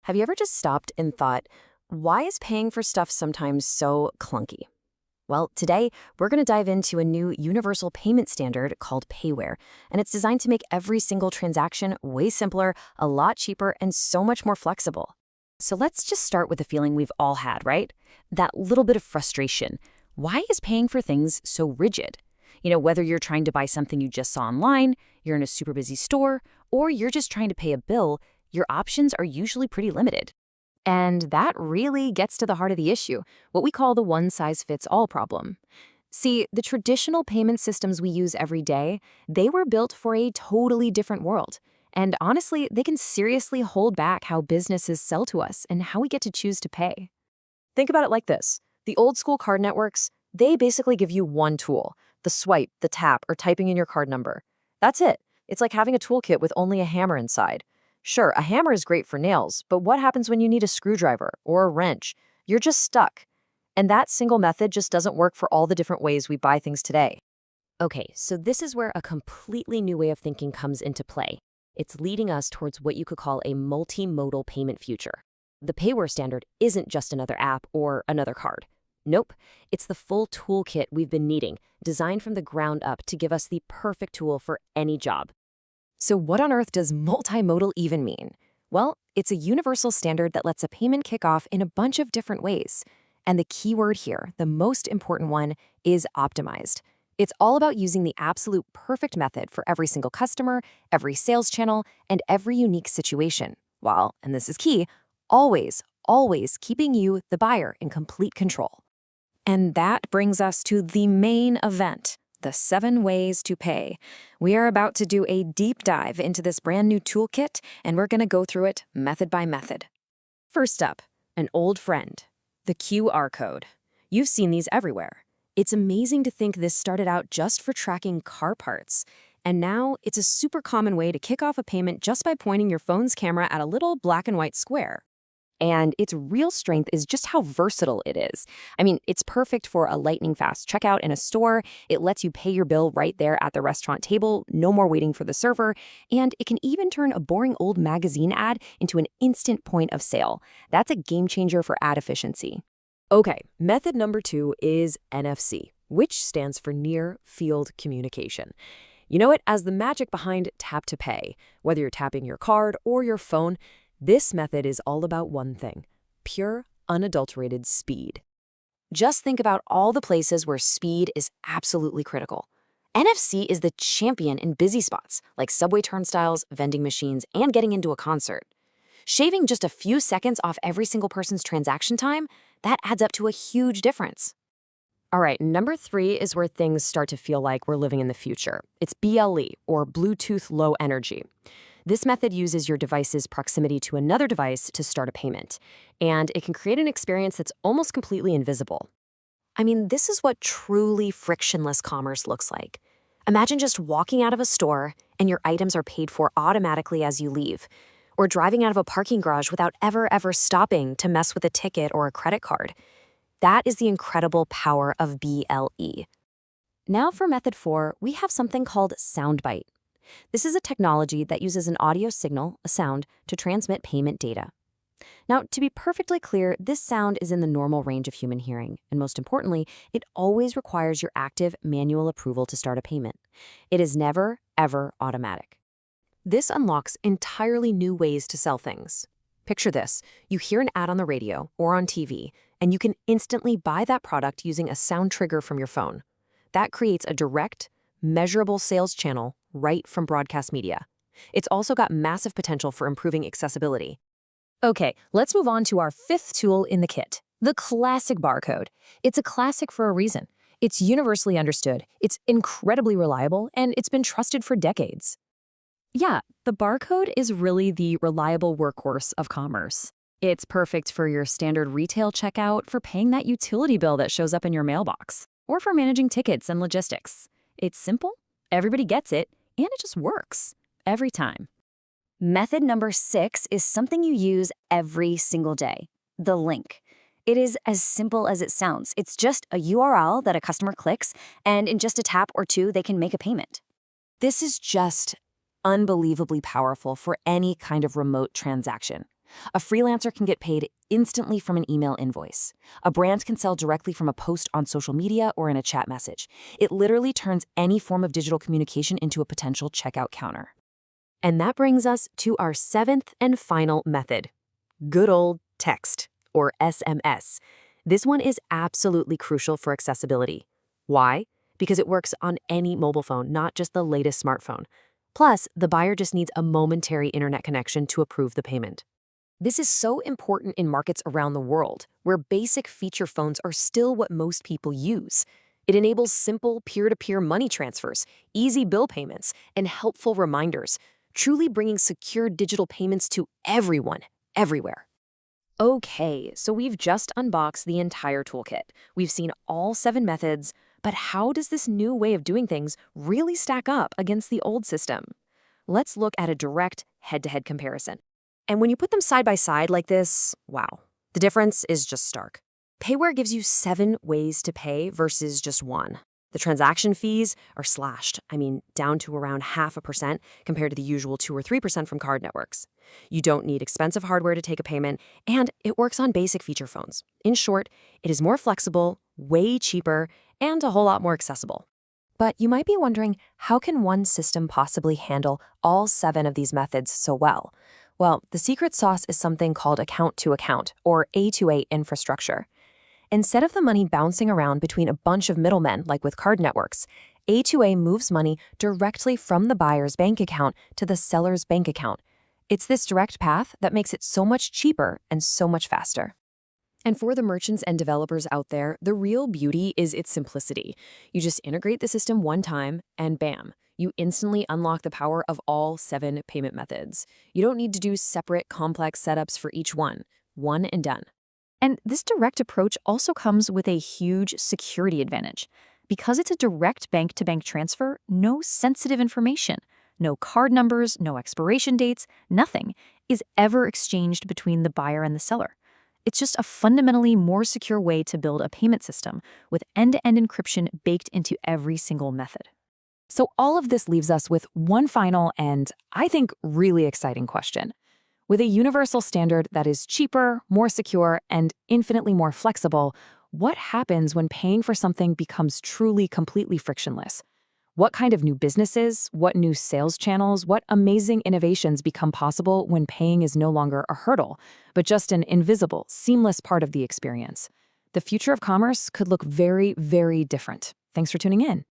Have you ever just stopped and thought, why is paying for stuff sometimes so clunky? Well, today we're going to dive into a new universal payment standard called payware, and it's designed to make every single transaction way simpler, a lot cheaper, and so much more flexible. So let's just start with the feeling we've all had, right? That little bit of frustration. Why is paying for things so rigid? Whether you're trying to buy something you just saw online, you're in a super busy store, or you're just trying to pay a bill, your options are usually pretty limited. And that really gets to the heart of the issue, what we call the one-size-fits-all problem. See, the traditional payment systems we use every day, they were built for a totally different world. And honestly, they can seriously hold back how businesses sell to us and how we get to choose to pay. Think about it like this. The old-school card networks, they basically give you one tool, the swipe, the tap, or typing in your card number. That's it. It's like having a toolkit with only a hammer inside. Sure, a hammer is great for nails, but what happens when you need a screwdriver or a wrench? You're just stuck. And that single method just doesn't work for all the different ways we buy things today. Okay, so this is where a completely new way of thinking comes into play. It's leading us towards what you could call a multimodal payment future. The payware standard isn't just another app or another card. Nope, it's the full toolkit we've been needing, designed from the ground up to give us the perfect tool for any job. So what on earth does multimodal even mean? Well, it's a universal standard that lets a payment kick off in a bunch of different ways. And the key word here, the most important one, is optimized. It's all about using the absolute perfect method for every single customer, every sales channel, and every unique situation, while, and this is key, always keeping you, the buyer, in complete control. And that brings us to the main event, the 7 ways to pay. We are about to do a deep dive into this brand new toolkit, and we're going to go through it method by method. First up, an old friend, the QR code. You've seen these everywhere. It's amazing to think this started out just for tracking car parts, and now it's a super common way to kick off a payment just by pointing your phone's camera at a little black and white square. And its real strength is just how versatile it is. I mean, it's perfect for a lightning-fast checkout in a store. It lets you pay your bill right there at the restaurant table, no more waiting for the server, and it can even turn a boring old magazine ad into an instant point of sale. That's a game changer for ad efficiency. Okay, method number 2 is NFC, which stands for Near Field Communication. You know it as the magic behind tap to pay. Whether you're tapping your card or your phone, this method is all about one thing: pure, unadulterated speed. Just think about all the places where speed is absolutely critical. NFC is the champion in busy spots, like subway turnstiles, vending machines, and getting into a concert. Shaving just a few seconds off every single person's transaction time, that adds up to a huge difference. All right, number 3 is where things start to feel like we're living in the future. It's BLE, or Bluetooth Low Energy. This method uses your device's proximity to another device to start a payment, and it can create an experience that's almost completely invisible. I mean, this is what truly frictionless commerce looks like. Imagine just walking out of a store and your items are paid for automatically as you leave, or driving out of a parking garage without ever stopping to mess with a ticket or a credit card. That is the incredible power of BLE. Now for method 4, we have something called SoundBite. This is a technology that uses an audio signal, a sound, to transmit payment data. Now, to be perfectly clear, this sound is in the normal range of human hearing, and most importantly, it always requires your active manual approval to start a payment. It is never, ever automatic. This unlocks entirely new ways to sell things. Picture this: you hear an ad on the radio or on TV, and you can instantly buy that product using a sound trigger from your phone. That creates a direct, measurable sales channel right from broadcast media. It's also got massive potential for improving accessibility. Okay, let's move on to our 5th tool in the kit, the classic barcode. It's a classic for a reason. It's universally understood, it's incredibly reliable, and it's been trusted for decades. Yeah, the barcode is really the reliable workhorse of commerce. It's perfect for your standard retail checkout, for paying that utility bill that shows up in your mailbox, or for managing tickets and logistics. It's simple, everybody gets it, and it just works every time. Method number 6 is something you use every single day: the link. It is as simple as it sounds. It's just a URL that a customer clicks, and in just a tap or 2, they can make a payment. This is just unbelievably powerful for any kind of remote transaction. A freelancer can get paid instantly from an email invoice. A brand can sell directly from a post on social media or in a chat message. It literally turns any form of digital communication into a potential checkout counter. And that brings us to our seventh and final method, good old text, or SMS. This one is absolutely crucial for accessibility. Why? Because it works on any mobile phone, not just the latest smartphone. Plus, the buyer just needs a momentary internet connection to approve the payment. This is so important in markets around the world, where basic feature phones are still what most people use. It enables simple peer-to-peer money transfers, easy bill payments, and helpful reminders, truly bringing secure digital payments to everyone, everywhere. Okay, so we've just unboxed the entire toolkit. We've seen all 7 methods, but how does this new way of doing things really stack up against the old system? Let's look at a direct head-to-head comparison. And when you put them side by side like this, wow, the difference is just stark. Payware gives you 7 ways to pay versus just 1. The transaction fees are slashed, down to around 0.5% compared to the usual 2 or 3% from card networks. You don't need expensive hardware to take a payment, and it works on basic feature phones. In short, it is more flexible, way cheaper, and a whole lot more accessible. But you might be wondering, how can one system possibly handle all 7 of these methods so well? Well, the secret sauce is something called account-to-account, or A2A infrastructure. Instead of the money bouncing around between a bunch of middlemen like with card networks, A2A moves money directly from the buyer's bank account to the seller's bank account. It's this direct path that makes it so much cheaper and so much faster. And for the merchants and developers out there, the real beauty is its simplicity. You just integrate the system one time, and bam, you instantly unlock the power of all 7 payment methods. You don't need to do separate, complex setups for each one. One and done. And this direct approach also comes with a huge security advantage. Because it's a direct bank-to-bank transfer, no sensitive information, no card numbers, no expiration dates, nothing is ever exchanged between the buyer and the seller. It's just a fundamentally more secure way to build a payment system with end-to-end encryption baked into every single method. So all of this leaves us with one final and, I think, really exciting question. With a universal standard that is cheaper, more secure, and infinitely more flexible, what happens when paying for something becomes truly completely frictionless? What kind of new businesses, what new sales channels, what amazing innovations become possible when paying is no longer a hurdle, but just an invisible, seamless part of the experience? The future of commerce could look very, very different. Thanks for tuning in.